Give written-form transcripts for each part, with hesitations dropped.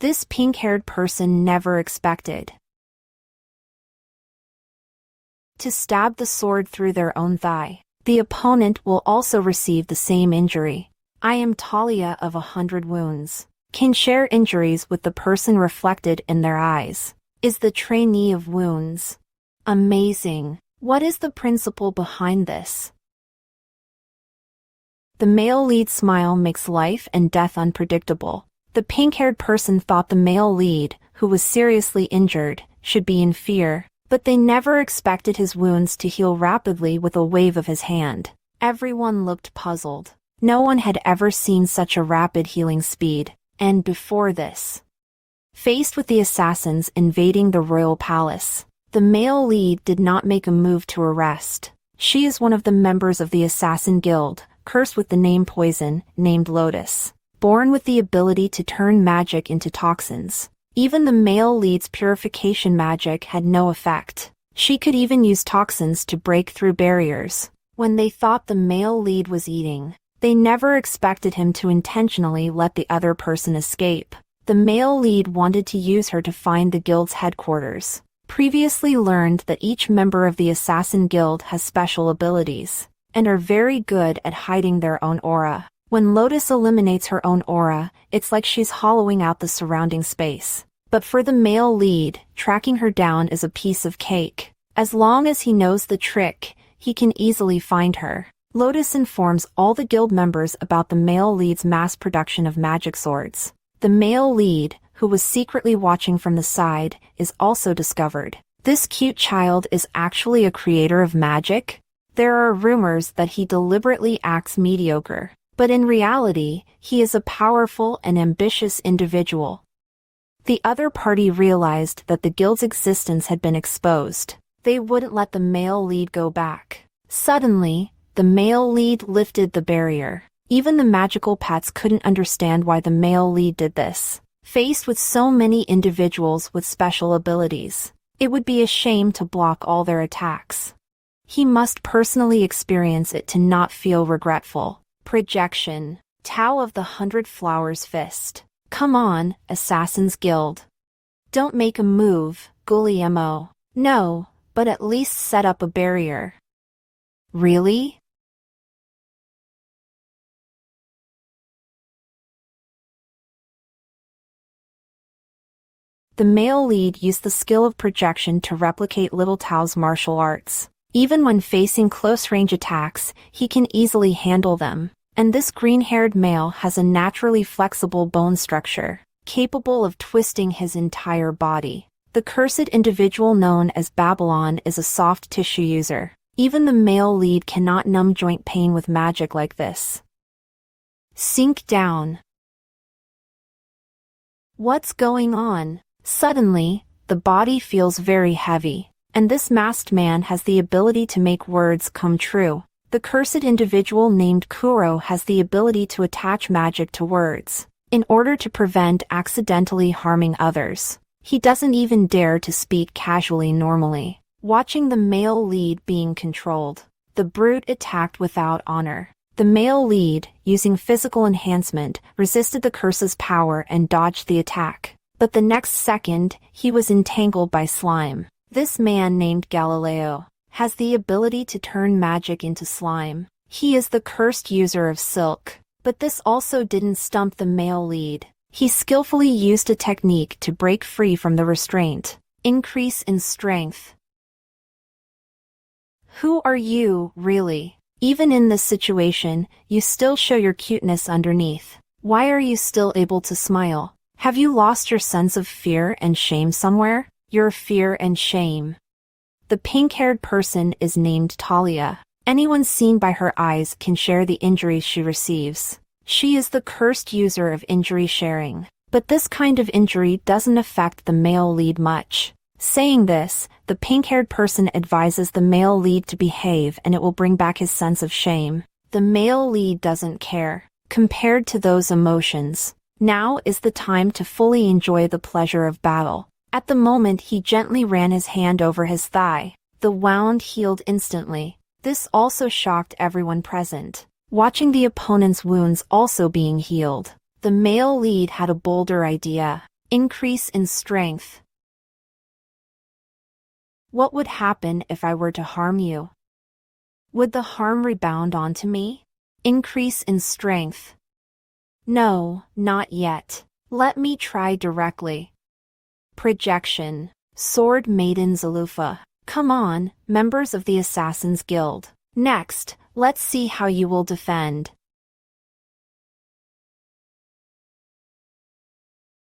this pink-haired person never expected to stab the sword through their own thigh. The opponent will also receive the same injury. I am Talia of 100 wounds. Can share injuries with the person reflected in their eyes. Is the trainee of wounds. Amazing. What is the principle behind this? The male lead smile makes life and death unpredictable. The pink-haired person thought the male lead, who was seriously injured, should be in fear, but they never expected his wounds to heal rapidly with a wave of his hand. Everyone looked puzzled. No one had ever seen such a rapid healing speed, and before this. Faced with the assassins invading the royal palace, the male lead did not make a move to arrest. She is one of the members of the Assassin Guild, cursed with the name Poison, named Lotus, born with the ability to turn magic into toxins. Even the male lead's purification magic had no effect. She could even use toxins to break through barriers. When they thought the male lead was eating, they never expected him to intentionally let the other person escape. The male lead wanted to use her to find the guild's headquarters. Previously learned that each member of the Assassin Guild has special abilities, and are very good at hiding their own aura. When Lotus eliminates her own aura, it's like she's hollowing out the surrounding space. But for the male lead, tracking her down is a piece of cake. As long as he knows the trick, he can easily find her. Lotus informs all the guild members about the male lead's mass production of magic swords. The male lead, who was secretly watching from the side, is also discovered. This cute child is actually a creator of magic? There are rumors that he deliberately acts mediocre, but in reality, he is a powerful and ambitious individual. The other party realized that the guild's existence had been exposed. They wouldn't let the male lead go back. Suddenly, the male lead lifted the barrier. Even the magical pets couldn't understand why the male lead did this. Faced with so many individuals with special abilities, it would be a shame to block all their attacks. He must personally experience it to not feel regretful. Projection. Tao of the 100 Flowers Fist. Come on, Assassin's Guild. Don't make a move, Guillermo. No, but at least set up a barrier. Really? The male lead used the skill of projection to replicate Little Tao's martial arts. Even when facing close-range attacks, he can easily handle them. And this green-haired male has a naturally flexible bone structure, capable of twisting his entire body. The cursed individual known as Babylon is a soft tissue user. Even the male lead cannot numb joint pain with magic like this. Sink down. What's going on? Suddenly, the body feels very heavy, and this masked man has the ability to make words come true. The cursed individual named Kuro has the ability to attach magic to words, in order to prevent accidentally harming others. He doesn't even dare to speak casually normally. Watching the male lead being controlled, the brute attacked without honor. The male lead, using physical enhancement, resisted the curse's power and dodged the attack. But the next second, he was entangled by slime. This man named Galileo has the ability to turn magic into slime. He is the cursed user of silk. But this also didn't stump the male lead. He skillfully used a technique to break free from the restraint. Increase in strength. Who are you, really? Even in this situation, you still show your cuteness underneath. Why are you still able to smile? Have you lost your sense of fear and shame somewhere? Your fear and shame. The pink-haired person is named Talia. Anyone seen by her eyes can share the injuries she receives. She is the cursed user of injury sharing. But this kind of injury doesn't affect the male lead much. Saying this, the pink-haired person advises the male lead to behave and it will bring back his sense of shame. The male lead doesn't care. Compared to those emotions, now is the time to fully enjoy the pleasure of battle. At the moment he gently ran his hand over his thigh. The wound healed instantly. This also shocked everyone present. Watching the opponent's wounds also being healed, the male lead had a bolder idea. Increase in strength. What would happen if I were to harm you? Would the harm rebound onto me? Increase in strength. No, not yet. Let me try directly. Projection. Sword Maiden Zalufa. Come on, members of the Assassin's Guild. Next, let's see how you will defend.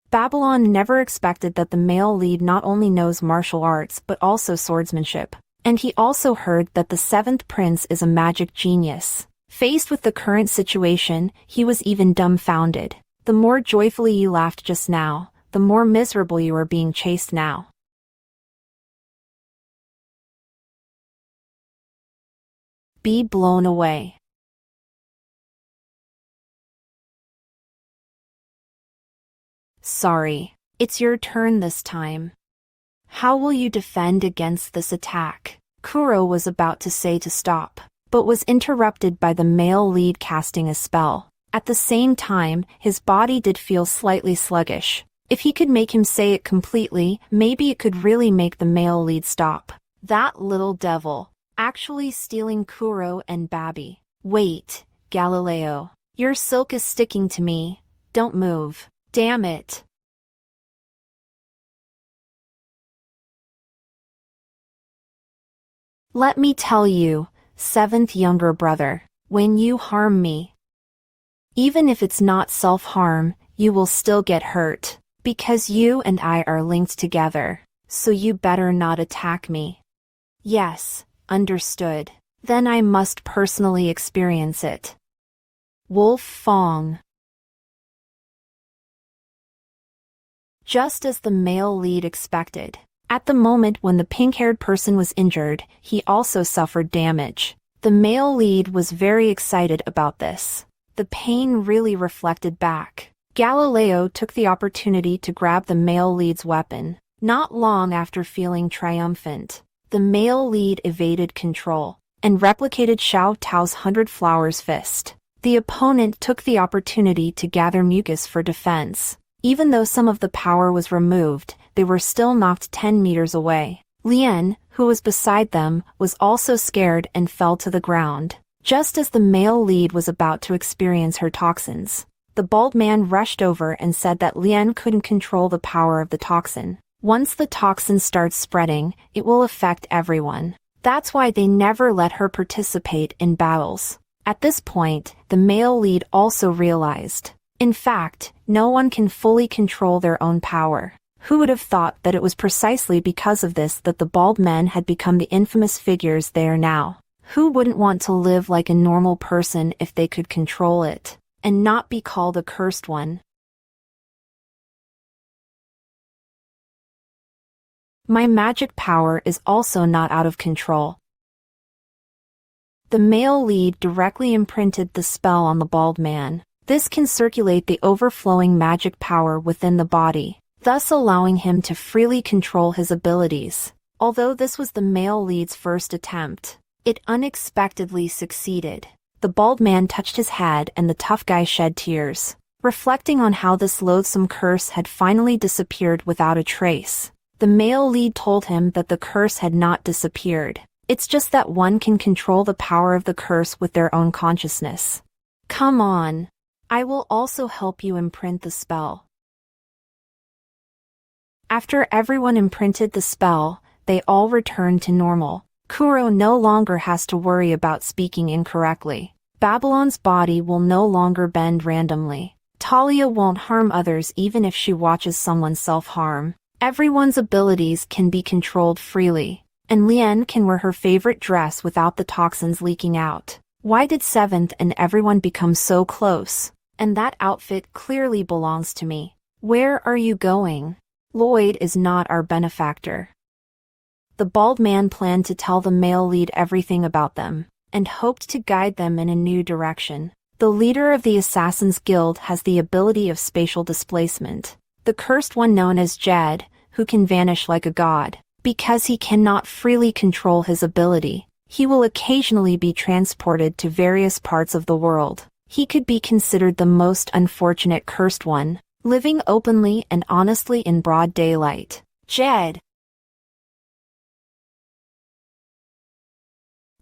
Babylon never expected that the male lead not only knows martial arts but also swordsmanship. And he also heard that the seventh prince is a magic genius. Faced with the current situation, he was even dumbfounded. The more joyfully you laughed just now, the more miserable you are being chased now. Be blown away. Sorry, it's your turn this time. How will you defend against this attack? Kuro was about to say to stop, but was interrupted by the male lead casting a spell. At the same time, his body did feel slightly sluggish. If he could make him say it completely, maybe it could really make the male lead stop. That little devil. Actually stealing Kuro and Babby. Wait, Galileo. Your silk is sticking to me. Don't move. Damn it. Let me tell you, seventh younger brother, when you harm me, even if it's not self-harm, you will still get hurt, because you and I are linked together, so you better not attack me. Yes, understood. Then I must personally experience it. Wolf Fong. Just as the male lead expected. At the moment when the pink-haired person was injured, he also suffered damage. The male lead was very excited about this. The pain really reflected back. Galileo took the opportunity to grab the male lead's weapon. Not long after feeling triumphant, the male lead evaded control and replicated Xiao Tao's 100 Flowers fist. The opponent took the opportunity to gather mucus for defense. Even though some of the power was removed, they were still knocked 10 meters away. Lien, who was beside them, was also scared and fell to the ground. Just as the male lead was about to experience her toxins, the bald man rushed over and said that Lien couldn't control the power of the toxin. Once the toxin starts spreading, it will affect everyone. That's why they never let her participate in battles. At this point, the male lead also realized. In fact, no one can fully control their own power. Who would have thought that it was precisely because of this that the bald men had become the infamous figures they are now? Who wouldn't want to live like a normal person if they could control it, and not be called a cursed one? My magic power is also not out of control. The male lead directly imprinted the spell on the bald man. This can circulate the overflowing magic power within the body, thus allowing him to freely control his abilities. Although this was the male lead's first attempt, it unexpectedly succeeded. The bald man touched his head and the tough guy shed tears, reflecting on how this loathsome curse had finally disappeared without a trace. The male lead told him that the curse had not disappeared. It's just that one can control the power of the curse with their own consciousness. Come on. I will also help you imprint the spell. After everyone imprinted the spell, they all returned to normal. Kuro no longer has to worry about speaking incorrectly. Babylon's body will no longer bend randomly. Talia won't harm others even if she watches someone self-harm. Everyone's abilities can be controlled freely, and Lien can wear her favorite dress without the toxins leaking out. Why did Seventh and everyone become so close? And that outfit clearly belongs to me. Where are you going? Lloyd is not our benefactor. The bald man planned to tell the male lead everything about them, and hoped to guide them in a new direction. The leader of the Assassin's Guild has the ability of spatial displacement. The cursed one known as Jed, who can vanish like a god. Because he cannot freely control his ability, he will occasionally be transported to various parts of the world. He could be considered the most unfortunate cursed one. living openly and honestly in broad daylight. Jed.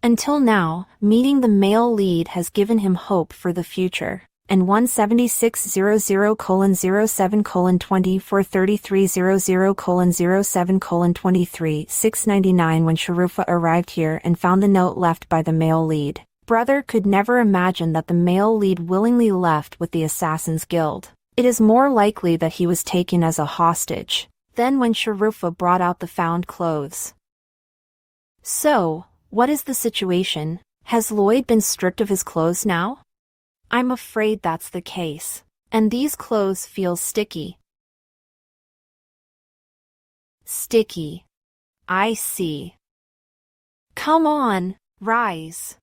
Until now, meeting the male lead has given him hope for the future. And 17600:07:23:07:23 when Sharufa arrived here and found the note left by the male lead. Brother could never imagine that the male lead willingly left with the Assassin's Guild. It is more likely that he was taken as a hostage. Then when Sharufa brought out the found clothes. So, what is the situation? Has Lloyd been stripped of his clothes now? I'm afraid that's the case. And these clothes feel sticky. Sticky. I see. Come on, rise.